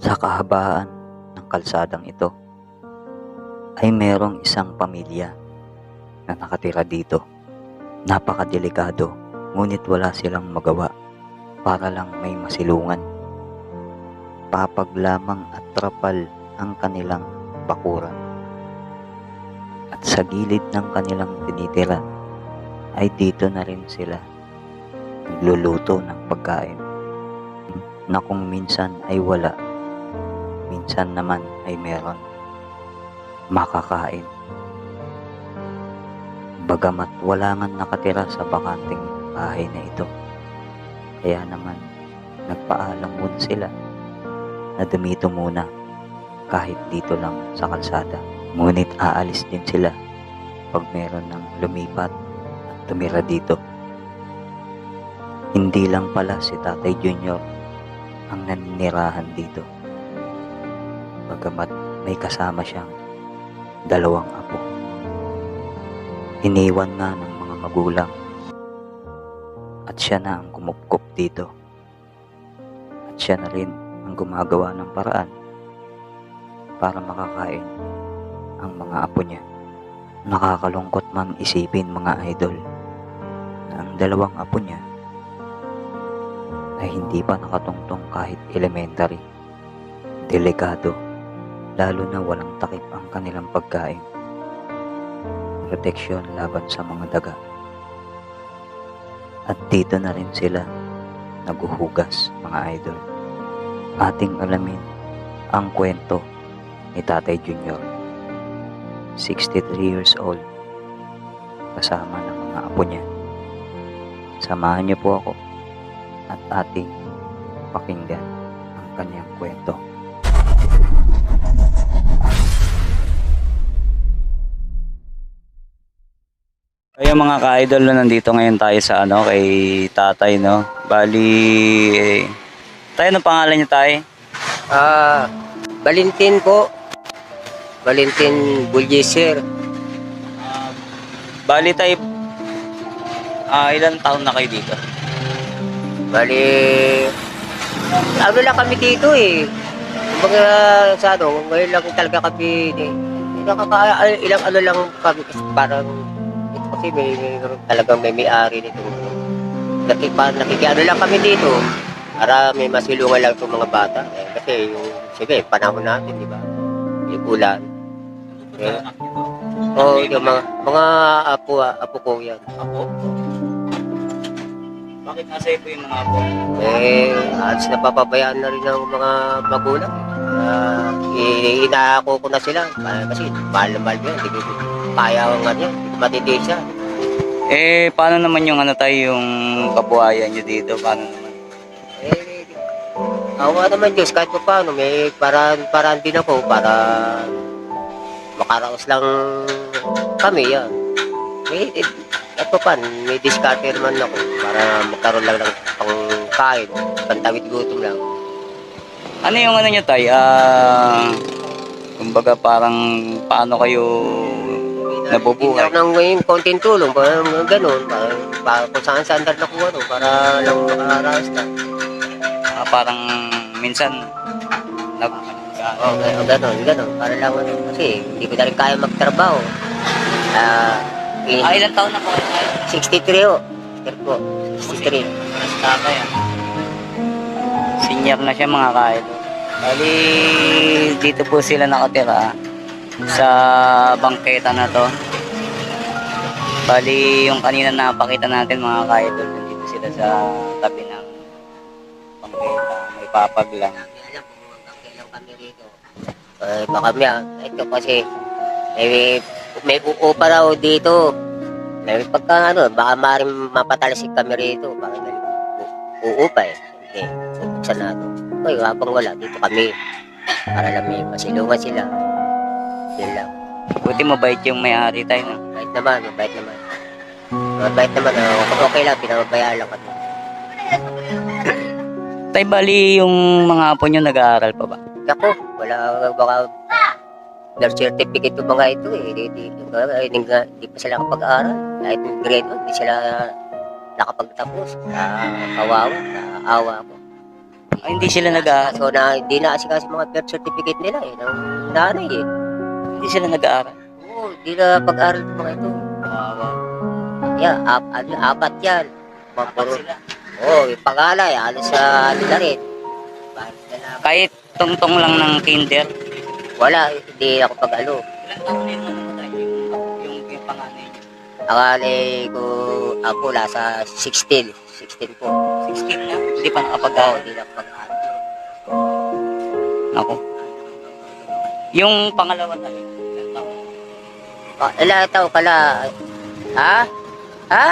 Sa kahabaan ng kalsadang ito ay merong isang pamilya na nakatira dito. Napakadelikado, ngunit wala silang magawa para lang may masilungan. Papag lamang at trapal ang kanilang bakuran. At sa gilid ng kanilang tinitira ay dito na rin sila nagluluto ng pagkain na kung minsan ay wala, minsan naman ay meron makakain. Bagamat wala nga nakatira sa bakanting bahay na ito, kaya naman nagpaalam muna sila na dumito muna kahit dito lang sa kalsada. Ngunit aalis din sila pag meron ng lumipat at tumira dito. Hindi lang pala si Tatay Junior ang naninirahan dito, bagamat may kasama siyang 2 apo. Iniwan na ng mga magulang at siya na ang kumupkop dito. At siya na rin ang gumagawa ng paraan para makakain ang mga apo niya. Nakakalungkot man isipin, mga idol, na ang 2 apo niya ay hindi pa nakatungtong kahit elementary. Delikado, lalo na walang takip ang kanilang pagkain. Proteksyon laban sa mga daga. At dito na rin sila naguhugas, mga idol. Ating alamin ang kwento ni Tatay Junior, 63 years old, kasama ng mga apo niya. Samahan niyo po ako at ating pakinggan ang kanyang kwento. Ayun mga ka-idol, nandito ngayon tayo sa kay tatay, no? Bali, tayo, anong pangalan niyo, tay? Valentin po. Valentin Buljeser. Bali, tay, ilang taon na kayo dito? Bali, ano lang kami dito eh. Kumbaga sa ngayon lang talaga kami ilang ano lang kami kasi parang ito kasi may talagang may-ari nito. Nakikiano lang kami dito para may masilungan lang itong mga bata. Kasi yung, sige, panahon natin, di ba? Yung ulan. Yung mga apo ko yan. Apo? Bakit nasa ito yung mga apo? Alas napapabayaan na rin ng mga magulang. Inaako ko na sila. Kasi mahal na mahal yan. Hindi ko kaya nga yan. Hindi ko matitiis yan. Paano naman yung tayo, yung kabuhayan nyo dito? Paano naman? Awa naman Diyos, kahit pa paano, may paraan din ako para makaraos lang kami yan. At pa paano, may discarte naman ako para magkaroon lang ng pangkain, pantawid gutom lang. Ano yung nyo, tay? Kumbaga parang paano kayo nabubuhay? Hindi ako ng konting tulong, parang gano'n, para kung saan-saan na nakuha, para lang makaraos lang. Parang minsan gano'n, para lang kasi hindi ko na rin kaya magtrabaho. ilang taon na po kayo? 63 ho. Sir po, 63. Tatay, senior na siya, mga kaidol. Bali, dito po sila nakatira sa bangketa na to. Bali, yung kanina napakita natin, mga kaidol, dito sila sa tabi ng bangketa. May papag lang. Kailan kami rito. Baka ito kasi may uupa raw dito. Pagka baka maaaring mapatalisik kami rito. Baka uupa eh. Hindi, bubuksan na ito. Okay, habang wala, dito kami. Para lang may masilungan sila. Yun lang. Buti mabait yung may-ari tayo, no? Mabait naman. Mabait naman. Okay lang, pinababayaan lang kami. Tay, bali yung mga apo nyo nag-aaral pa ba? Ako, wala, baka birth certificate yung mga ito eh. Hindi pa sila kapag-aaral. Kahit grade 1, hindi sila nakapagtapos. Kawawa, naawa ko. Hindi sila nag-aaral. So na hindi na kasi mga birth certificate nila eh, ng nanay eh. Hindi sila nag-aaral. Oo, hindi na pag-aral ng mga ito. Yeah, apat yan. Apat sila. Oo, yung pangalay, halos sa nila rin. Kahit tungtong lang ng kinder. Wala, hindi ako pag-alo. Ilang taon na yung ano tayo, yung panganay niyo? Akali ko, ako nasa 16. 16 po. 16 na? Hindi pa Oo, nakapag-aaral. hindi na pag-aral. Ako. Yung pangalawa tayo, ilang taon? Ilang taon pala? Ha? Ha?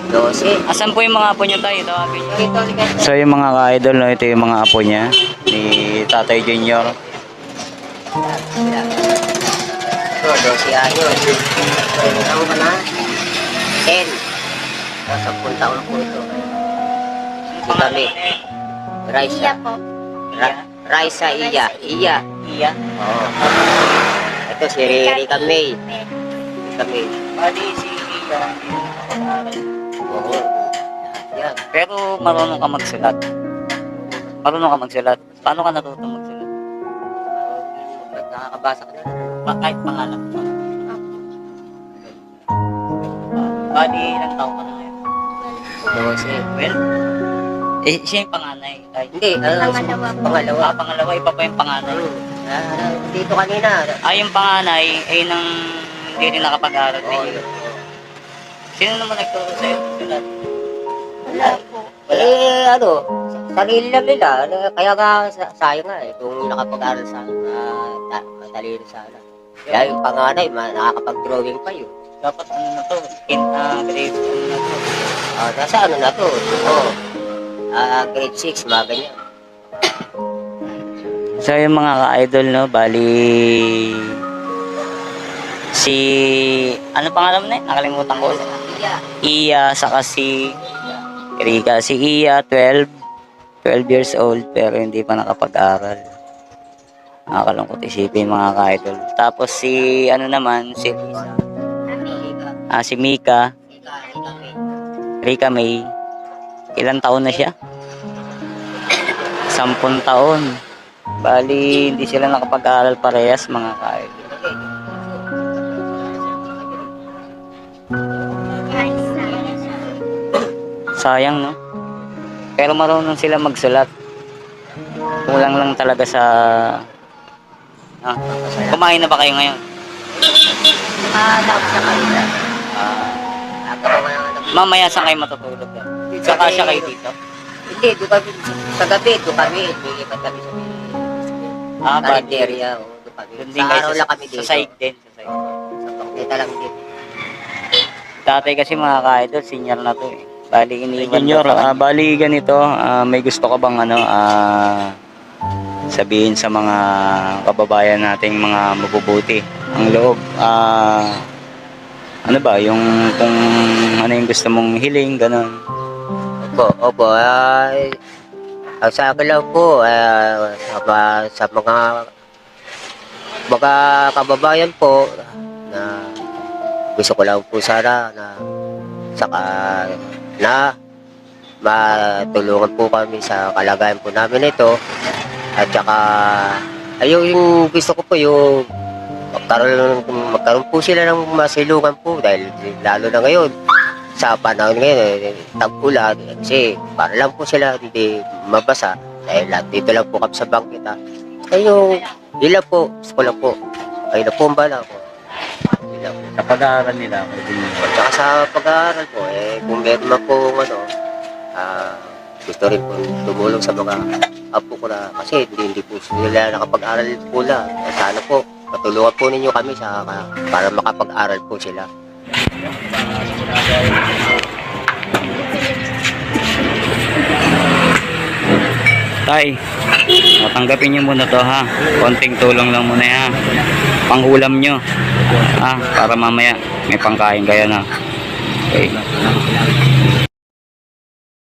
12. Asan po yung mga apo niyo tayo? Tawagin niyo. Ito, sige. So yung mga ka-idol, no, ito yung mga apo niya ni Tatay Junior. Ito, 12 anyos. Ilang taon ka na? 10. 10 taon po ito. Ito kami. Raisa. Iya po. Raisa Iya. Iya. Iya. Oo. Ito si Rika May. Rika May. Bali si Iya, hindi na nakapag-aaral. Oo. Yan. Pero marunong ka magsulat. Marunong ka magsulat. Paano ka natutong magsulat? Nakakabasa ka na. Kahit pangalan mo. Bali, ilang taon ka na ngayon? 12. Well, siya yung panganay. Ay, Hindi, Pangalawa po. Pangalawa. pangalawa, iba pa yung panganay. Dito kanina. Yung panganay ay nang hindi rin nakapag-aaral Oo. din. Sino naman nagturo sa'yo? Sulat. Wala po. Sarili lang nila. Kaya nga, sayang nga eh. Kung nakapag-aral sa matalino sana. Kaya yung panganay, nakakapag-drawing pa yun. Dapat ano na to? Grade ano na to? Nasa ano na to? Grade 6, mga ganyan. So yung mga ka-idol, no, bali si ano pangalan mo na yun? Nakalimutan ko. Iya, saka si Rika. Si Iya, 12 years old pero hindi pa nakapag-aral. Nakakalungkot isipin mga ka-idol. Tapos si ano naman, si si Mika, Rika May. Ilang taon na siya? 10 taon. Bali, hindi sila nakapag-aaral parehas mga ka-idol. Sayang, no? Pero marunong sila magsulat. Kulang lang talaga sa... Kumain na ba kayo ngayon? Tapos sa kanila. Ako pa mga Mamaya saan kayo matutulog? Sa kasya kayo dito? Hindi, doon kami sa gabi, doon kami. Lilipat kami sa Carinderia. Doon kami. Doon din Sa kayo araw lang kami sa dito. side din. Sa side. Sa Pangkita lang din. Dati kasi mga ka-idol, senior na to eh. Bali, Junior, bali ganito, may gusto ka bang ano, sabihin sa mga kababayan nating mga mabubuti ang loob? Ano ba, yung kung ano yung gusto mong hiling, ganun. Opo. Ang sa akin lang po, sa mga kababayan po, na gusto ko lang po sana na matulungan po kami sa kalagayan po namin ito. At saka, yung gusto ko po yung magkaroon po sila ng masilungan po dahil lalo na ngayon sa panahon ngayon tag-ulan kasi para lang po sila hindi mabasa dahil dito lang po kami sa bangkita. Yung ilan po, gusto ko lang po. Kayo na po ang bala ko. Ilan po. Sa pag-aaral nila, At saka sa pag-aaral po, kung meron man po gusto rin po tumulong sa mga apo ko na kasi hindi po sila nakapag-aral po lang. Sana po, patulungan po ninyo kami para makapag-aral po sila. Tay, tanggapin nyo muna to ha. Konting tulong lang muna ha. Panghulam nyo. Para mamaya may pangkain kayo na. Okay.